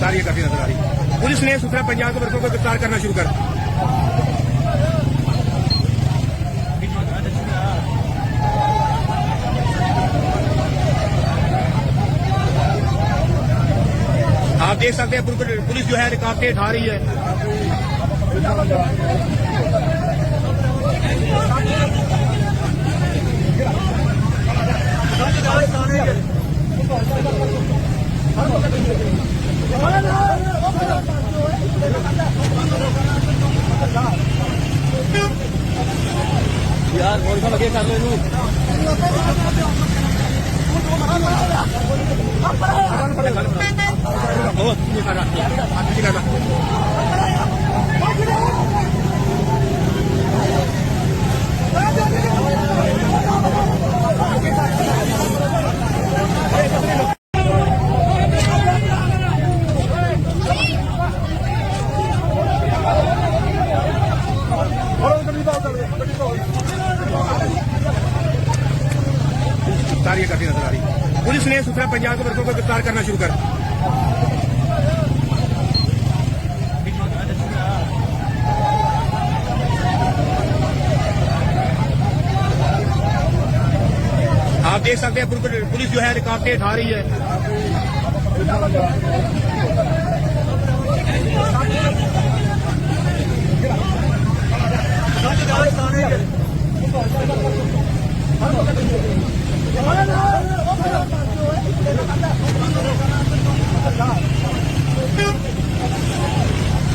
तारीख काफी नजर आ रही। पुलिस ने सुथरा पंजाब के वर्गों को गिरफ्तार करना शुरू कर आप देख सकते हैं पुलिस जो है रुकावटें उठा रही है। यार कौन सा लगे कर लो तारीख काफी नजर आ रही। पुलिस ने सुथरा पंजाब के वर्गों को गिरफ्तार करना शुरू कर आप देख सकते हैं पुलिस जो है रुकावटें उठा रही है।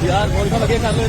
यार कौन सा लगे कर लो